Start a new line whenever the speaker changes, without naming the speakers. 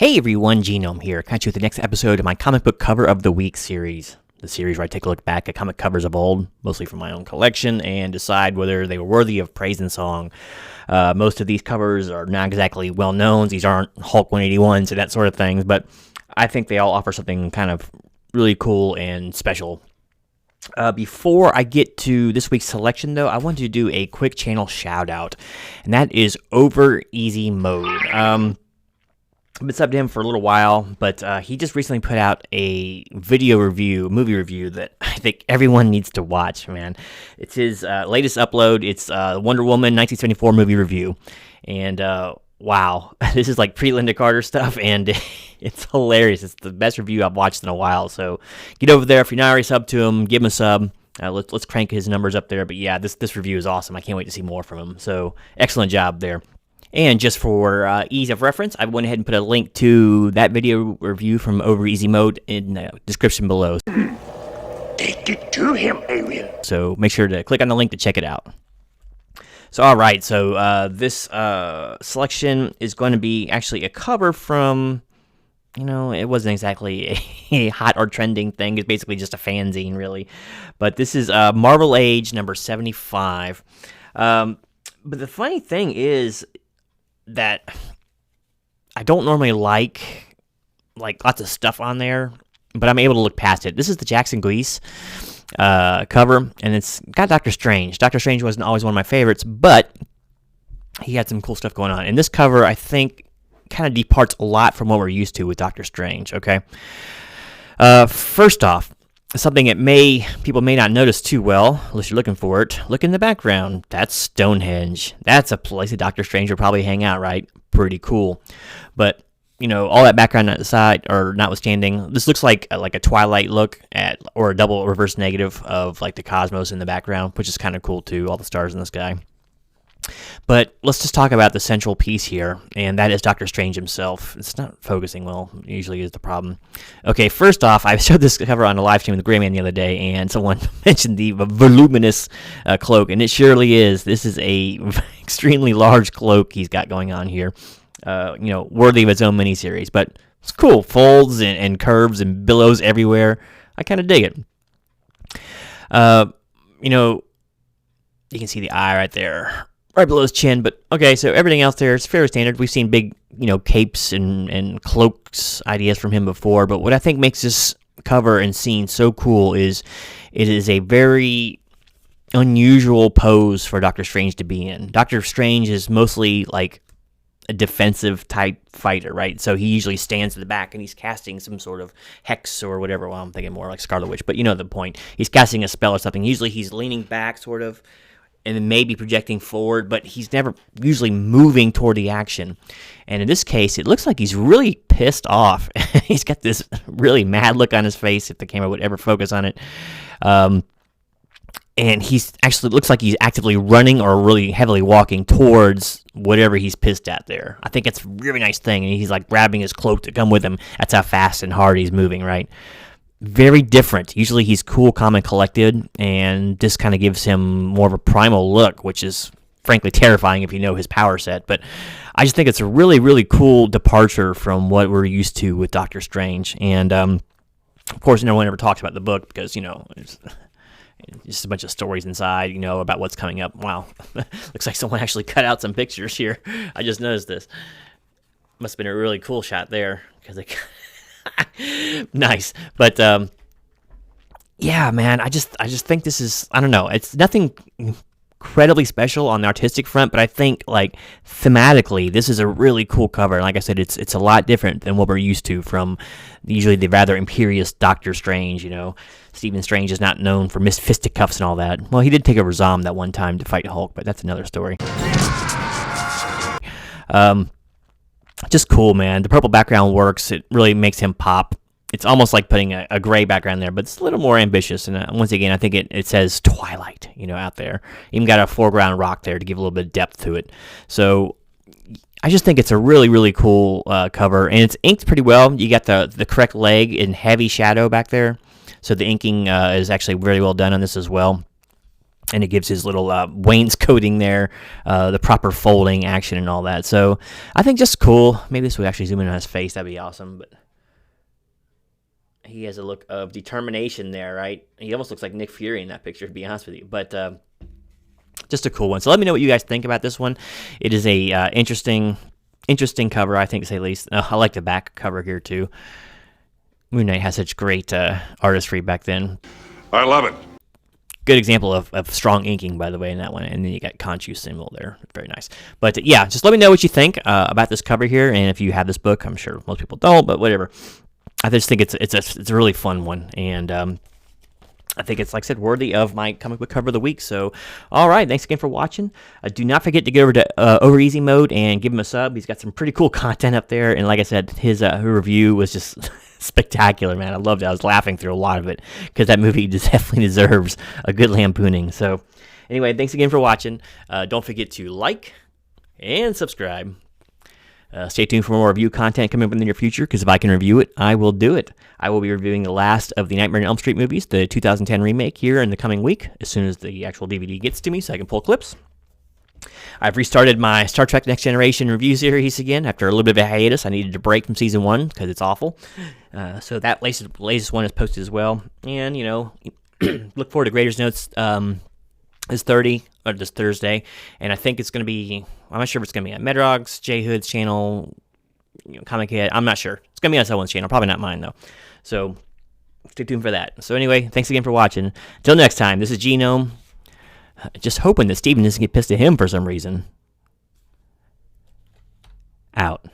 Hey everyone, Genome here, catch you with the next episode of my comic book cover of the week series. The series where I take a look back at comic covers of old, mostly from my own collection, and decide whether they were worthy of praise and song. Most of these covers are not exactly well known. These aren't Hulk 181s and that sort of things, but I think they all offer something kind of really cool and special. Before I get to this week's selection, though, I want to do a quick channel shout out, and that is OverEasy Mode. I've been subbed to him for a little while, but he just recently put out a movie review that I think everyone needs to watch, man. It's his latest upload. It's Wonder Woman 1974 movie review. And wow, this is like pre-Linda Carter stuff, and it's hilarious. It's the best review I've watched in a while. So get over there. If you're not already subbed to him, give him a sub. Let's crank his numbers up there. But yeah, this review is awesome. I can't wait to see more from him. So excellent job there. And just for ease of reference, I went ahead and put a link to that video review from OverEasy Mode in the description below.
Take it to him, alien.
So make sure to click on the link to check it out. So alright, so this selection is going to be actually a cover from, it wasn't exactly a hot or trending thing. It's basically just a fanzine, really. But this is Marvel Age number 75. But the funny thing is that I don't normally like lots of stuff on there, but I'm able to look past it. This is the Jackson Gleason cover, and it's got Doctor Strange. Doctor Strange wasn't always one of my favorites, but he had some cool stuff going on. And this cover, I think, kind of departs a lot from what we're used to with Doctor Strange, okay? First off, something that people may not notice too well, unless you're looking for it. Look in the background. That's Stonehenge. That's a place that Doctor Strange would probably hang out, right? Pretty cool. But, all that background aside, or notwithstanding, this looks like a Twilight look or a double reverse negative of like the cosmos in the background, which is kind of cool too, all the stars in the sky. But let's just talk about the central piece here, and that is Doctor Strange himself. It's not focusing well, usually is the problem. Okay, first off, I showed this cover on a live stream with the Gray Man the other day, and someone mentioned the voluminous cloak, and it surely is. This is a extremely large cloak he's got going on here, worthy of its own miniseries. But it's cool, folds and curves and billows everywhere. I kind of dig it. You can see the eye right there, right below his chin. But okay, so everything else there is fairly standard. We've seen big, capes and cloaks ideas from him before. But what I think makes this cover and scene so cool is it is a very unusual pose for Doctor Strange to be in. Doctor Strange is mostly like a defensive type fighter, right? So he usually stands at the back and he's casting some sort of hex or whatever. Well, I'm thinking more like Scarlet Witch, but you know the point. He's casting a spell or something. Usually he's leaning back sort of, and then maybe projecting forward, but he's never usually moving toward the action. And in this case, it looks like he's really pissed off. He's got this really mad look on his face, if the camera would ever focus on it. And he's actually looks like he's actively running or really heavily walking towards whatever he's pissed at there. I think it's a really nice thing. And he's like grabbing his cloak to come with him. That's how fast and hard he's moving, right? Very different. Usually he's cool, calm, and collected, and this kind of gives him more of a primal look, which is frankly terrifying if you know his power set. But I just think it's a really, really cool departure from what we're used to with Doctor Strange. And, of course, no one ever talks about the book because, it's just a bunch of stories inside, about what's coming up. Wow. Looks like someone actually cut out some pictures here. I just noticed this. Must have been a really cool shot there because they... Nice. But yeah, man, I just think this is, I don't know, it's nothing incredibly special on the artistic front, but I think like thematically this is a really cool cover. And like I said, it's a lot different than what we're used to from usually the rather imperious Doctor Strange. Stephen Strange is not known for fisticuffs and all that. Well, he did take over Zom that one time to fight Hulk, but that's another story. Just cool, man. The purple background works. It really makes him pop. It's almost like putting a gray background there, but it's a little more ambitious. And once again, I think it says Twilight, out there. Even got a foreground rock there to give a little bit of depth to it. So I just think it's a really, really cool cover. And it's inked pretty well. You got the correct leg in heavy shadow back there. So the inking is actually very well done on this as well. And it gives his little wainscoting there, the proper folding action and all that. So I think just cool. Maybe this would actually zoom in on his face. That'd be awesome. But he has a look of determination there, right? He almost looks like Nick Fury in that picture, to be honest with you. But just a cool one. So let me know what you guys think about this one. It is a interesting cover, I think, to say the least. I like the back cover here, too. Moon Knight has such great artistry back then.
I love it.
Good example of strong inking, by the way, in that one. And then you got Khonshu symbol there. Very nice. But yeah, just let me know what you think about this cover here. And if you have this book, I'm sure most people don't, but whatever. I just think it's a really fun one. And I think it's, like I said, worthy of my comic book cover of the week. So, all right, thanks again for watching. Do not forget to go over to OverEasy Mode and give him a sub. He's got some pretty cool content up there. And like I said, his review was just spectacular, man. I loved it. I was laughing through a lot of it because that movie definitely deserves a good lampooning. So, anyway, thanks again for watching. Don't forget to like and subscribe. Stay tuned for more review content coming up in the near future, because if I can review it, I will do it. I will be reviewing the last of the Nightmare on Elm Street movies, the 2010 remake, here in the coming week, as soon as the actual DVD gets to me so I can pull clips. I've restarted my Star Trek Next Generation review series again after a little bit of a hiatus. I needed a break from Season 1 because it's awful. So that latest one is posted as well. And, you know, look forward to Graders Notes this Thursday. And I think it's going to be, I'm not sure if it's going to be on Medrog's, J Hood's channel, Comic Head. I'm not sure. It's going to be on someone's channel. Probably not mine, though. So stay tuned for that. So anyway, thanks again for watching. Until next time, this is Genome. Just hoping that Steven doesn't get pissed at him for some reason. Out.